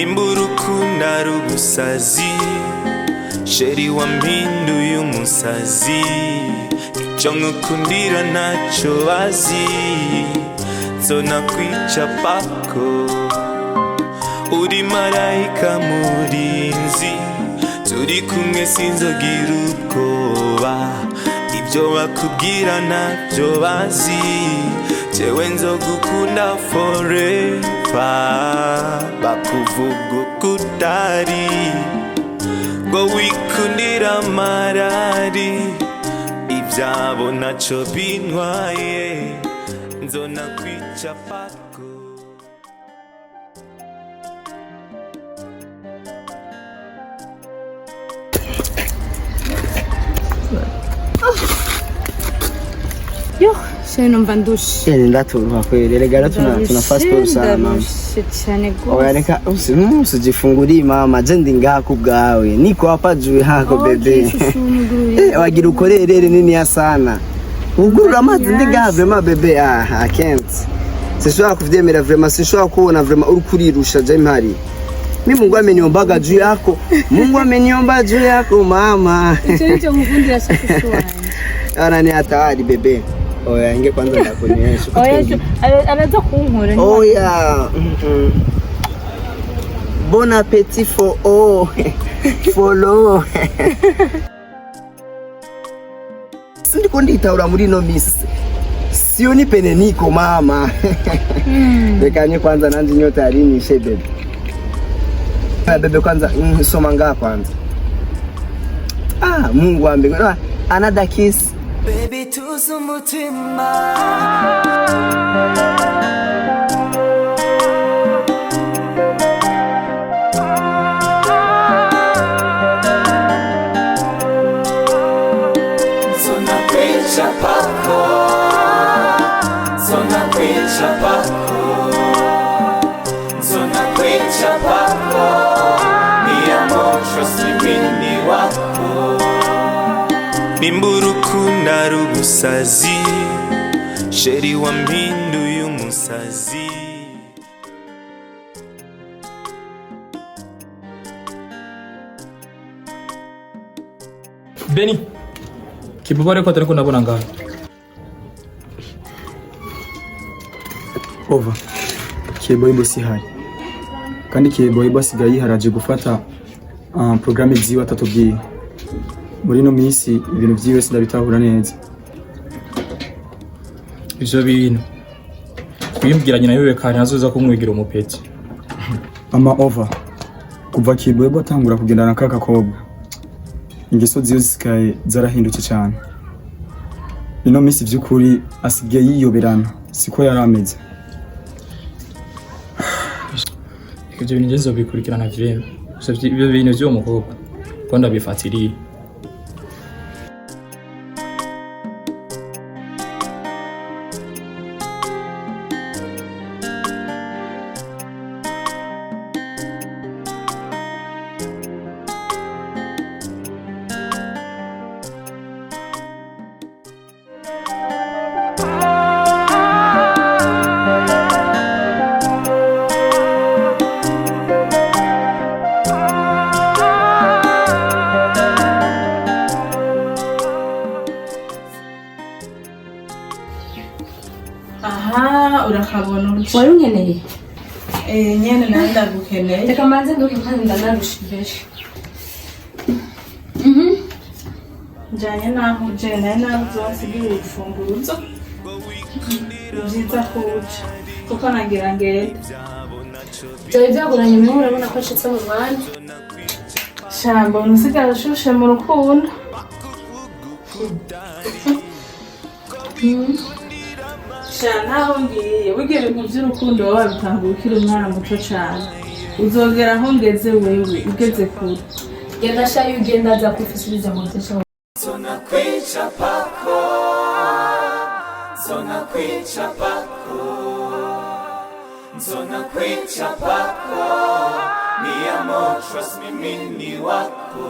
nimburukunda rubusazi sheri wampinduye umusazi icyo nkukundira ntacyo bazi Nzonakwicapako uri marayika murinzi turi kumwe sinzogira ubwoba ibyo bakubwira ntabyo bazi jewe nzogukunda forever bakuvuga ukutari ngo wikundira amarari ibyabo ntacyo bintwaye Nzonakwicapako. Yo, se numva ndushe. Ndaturuha kweli. Rega tuna fast food sana mama. Cyane gose. Oya reka usijifunguri mama, je ndi ngaha kubwawe. Niko hapa juu hako bebe. Wagira ukorerere nini ya sana. Ugurura amazi ndi ngaha vraiment bebe. I can't. Sishobora kuvyemera vraiment, sishobora kubona vraiment uri kurirusha je mpari. Mimi Mungu ameniombaga juu yako. Mungu ameniomba juu yako mama. Cyo mukundira shakishwa. Ana ni hatari bebe. Oya inge kwanza ndakunyesha. Oya anaza kunkora ni. Oya. Bon appétit for all. Follow. Sindiko nditaura muri no miss. Sioni pene niko mama. Bekanye kwanza nanje nyota alinishe bebe. Bebe kwanza soma ngaa kwanza. Mungu wa mbinguni. Another kiss. Baby tuza umutima. Nzonakwicapako, Nzonakwicapako, Nzonakwicapako, mi amor trust me beni wako nimburukunda rubusazi sheri wampinduye umusazi. Beni Kiyeboyebo ko tariko nabona ngaho over Kiyeboyebo si hari kandi Kiyeboyebo asigaye yiharaje gufata programme ziwe atatubwiye muri no minsi ibintu byiwe sindabitahura neza. Ivyo bintu kwimbwiranye nayo wekanye azoza kumwigira umupeti mama over kuva Kiyeboyebo atangura kugendana kaka kobwa ingeso ziyo zisikaye zarahindutse cyane. Ino minsi by'ukuri asigaye yiyoberana siko yarameze. Ivyo bintu ngezo bikurikirana vyema ivyo bintu vyo mukobwa ko ndabifatiriye. Urakabona urushi. Wari unkeneye? Nyene nanda gukeneye. Reka manze ndukanda narushije. Njanye naho je naho zosigira ifunguruzo. Uziza kuca. Kuko nagira ngende. Byari byaguranye mwe urabona ko ashitse mu Rwanda. Shambo musigara shushe mu rukundo. Naho ngiye wigere mu by'urukundo wawe bitanguye ukiri umwana muto cyane uzogera aho ngeze wewe ugeze kure genda shayo ugenda aza kwifisiriza mu ntesha. Nzonakwicapako, Nzonakwicapako, Nzonakwicapako, mi amor trust me beni wako.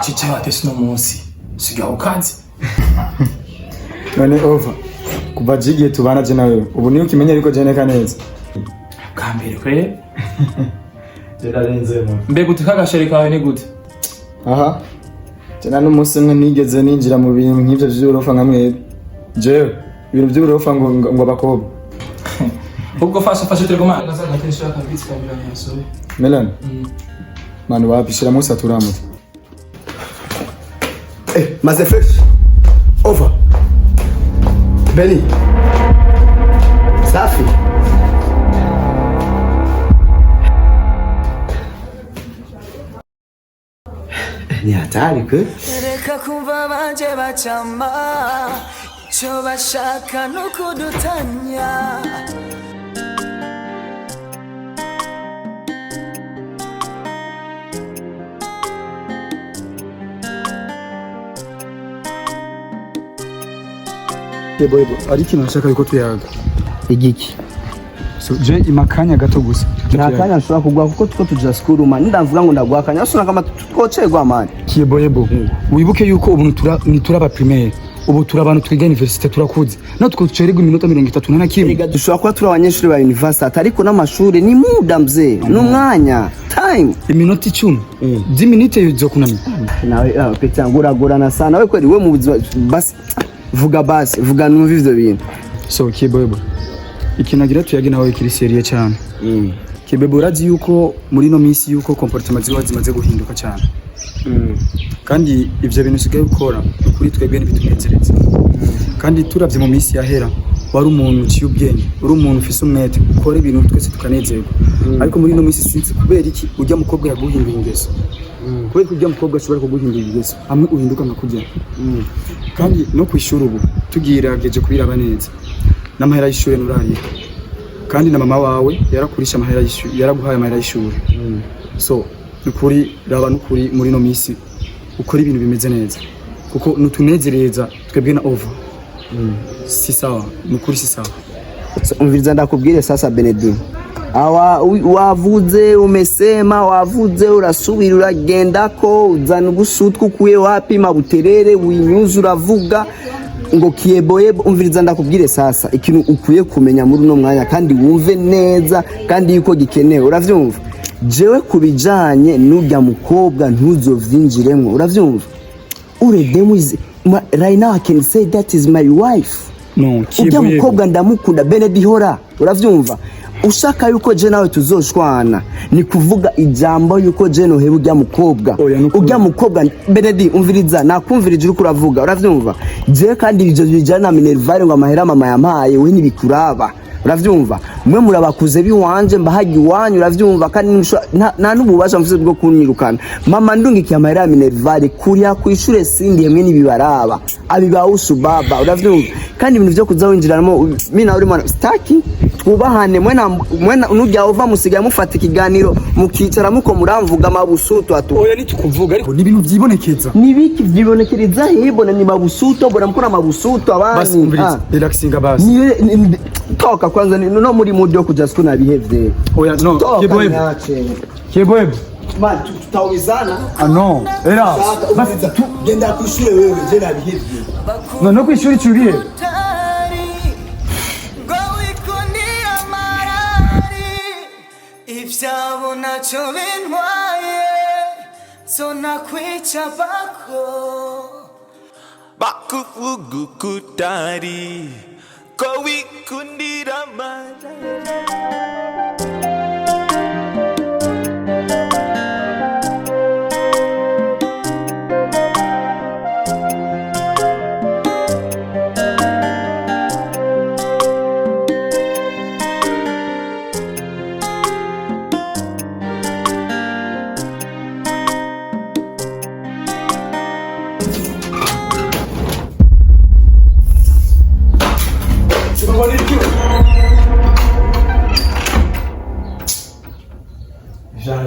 Chicha watesi no munsi. Siga ukazi. None over. Kuva jigiye tubana je nawe. Ubu niyo ukimenya ariko je neka neza. Kambere kwe. Jerarenze mu. Mbega utikagasheri kawe ni gute? Aha. Jena n'umunsi umwe nigeze ninjira mu bintu nk'ivyo vy'uburofa nka mwebwe. Jewe ibintu vy'uburofa ngo abakobwa. Ubwo fasha telegoma. Nazaga tensha kabitsi kabira nyaso. Melan. Manu wapishira musa turamuta. Maze fresh. Over. Beni. Safi. Ni hatari kwe. Reka kumva banje bacama icyo bashaka no kudutanya. Kiyeboyebo, ari ikintu nashaka yuko tuyaga. Igiki. So je imakanya gato gusa. Nta kanya nshobora kugwa kuko tuko tuja school man. Ndavuga ngo ndagwa kanya. Asuna kama twocerwa man. Kiyeboyebo, wibuke yuko ubu turaba primaire. Ubu turabantu twiga university turakuze. No twocererwa iminota 30 na kimwe. Ega dushobora kuba turi abanyeshuri ba university ariko n'amashuri ni muda mzee. N'umwanya. Time. Iminota 10. 10 minute yuzo kunamira. Nawe pete nguragurana sana. We kweli we mu buzima basi vuga numva ivyo bintu. So Kiyeboyebo, ikinagira tuyage nawe kiri seriye cyane. Kiyeboyebo urazi yuko muri no minsi yuko comportement zimaze guhinduka cyane. Kandi ivyo bintu usigaye ukora kuri twebwe n'ibitunezereza. Kandi turavye mu minsi yahera wari umuntu uciye ubwenge, uri umuntu ufise umwete ukora ibintu twese tukanezerwa. Ariko muri no minsi sinzi kubera iki urya mukobwa yaguhindura ingeso. Kubera ko urya mukobwa ashobora kuguhindura ingeso hamwe uhinduka nkakujya. Kandi no kwishura ubu tugirageje kubiraba neza. N'amahera y'ishure nurari. Kandi na mama wawe yarakurisha amahera y'ishure, yaraguhaye amahera y'ishure. So nukuri raba nukuri muri no minsi ukora ibintu bimeze neza kuko nutunezereza twebwe na over. Si sawa nukuri si sawa. Umviriza ndakubwire sasa Benedi. Wavuze umesema wavuze urasubira uragenda ko uzana ugusutwa ukuye wapi mabuterere winyuza uravuga ngo Kiyeboyebo. Umviriza ndakubwire sasa ikintu ukuye kumenya muri no mwanya kandi wumve neza kandi yuko gikenewe uravyumva. Jewe kubijanye n'urya mukobwa ntuzovyinjiremwo uravyumva. Uredemu is right now I can say that is my wife. No, urya mukobwa ndamukunda Benedi hora uravyumva. Ushaka yuko je nawe tuzoshwana ni kuvuga ijambo yuko je no heba urya mukobwa. Urya mukobwa Benedi umviriza nakumvirije uko uravuga uravyumva. Je kandi ivyo bijana na Minervare ngo amahera mama yampaye we nibikuraba uravyumva. Mwe murabakuze biwanje mbahagi wanyu uravyumva kandi nta n'ububasha mfise bwo kunyirukana. Mama ndungikiye amahera ya Minervare kuriya kwishure sindi hemwe nibibaraba abibawusu baba uravyumva. Kandi ibintu vyo kuza winjiramo mina uri mwana staki twubahane mwena unujya ova musigaye mufata ikiganiro mukicara muko muramvuga amabusuto atu. Oya nitukuvuga ariko ni ibintu vyibonekeza. Nibiki vyibonekereza hibona ni mabusuto bora mukora mabusuto abandi. Basi relaxinga basi. Toka kwanza no muri mood yo kuja siku na behave. Oya no Kiyeboyebo. Kiyeboyebo. Man tutawizana. No. Era. Basi tu genda kwishule wewe je na behave. No kwishuri cyuriye. Ivyabo nacho bintwaye Nzonakwicapako bakuvuga kutari ko wikundira amara.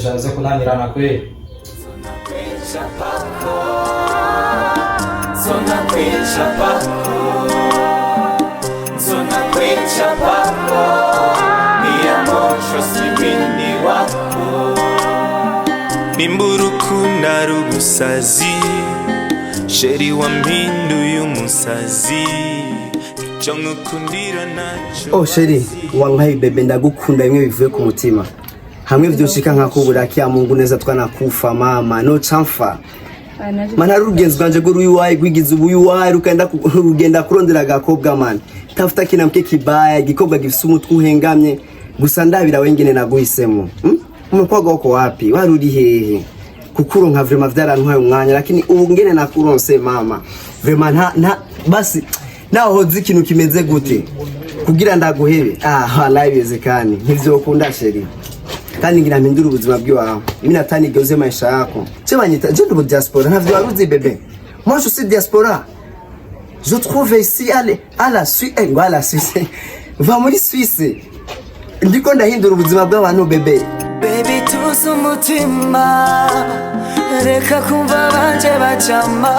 Janze kunanirana kwe. Nzonakwicapako mi amor trust me mini wako nimburukunda rubusazi sheri wampinduye umusazi icyo nkukundira naco. Oh sheri wankaye bebe ndagukunda bimwe bivuye ku mutima hamwe vyoshika nkakubura kiya Mungu neza twanakufa mama no chamfa mana rugenzi rwanje go ruyiwaye gwigize ubuyuwaye rugenda kurondera gakobwa man tafuta kinamke kibaya gikobwa gifise umutwe uhengamye gusa ndabira wengene naguhisemo umukobwa wako wapi waruri hehe kukuronka vraiment vyarantwaye umwanya lakini ubu ngene nakuronse mama vraiment nta basi naho hozi ikintu kimeze gute kugira ndaguhebe live ntivyokunda sheri kandi ngira mpindura ubuzima bw'iwawe mimi natanigoze maisha yako cebanyita je ndubu diaspora ntavyo waruzi bebe moi je suis diaspora je trouve ici à la Suisse va muri Suisse ndiko ndahindura ubuzima bw'abantu bebe. Baby tuzi umutima reka kumva banje bacama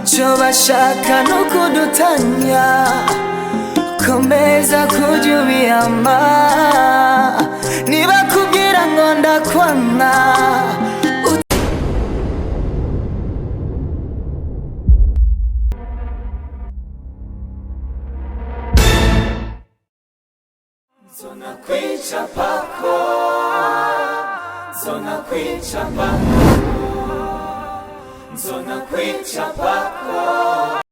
icyo bashaka no kudutanya komeza kujya ubiyama niba kubwira ngo ndakwana Nzonakwicapako Nzonakwicapako Nzonakwicapako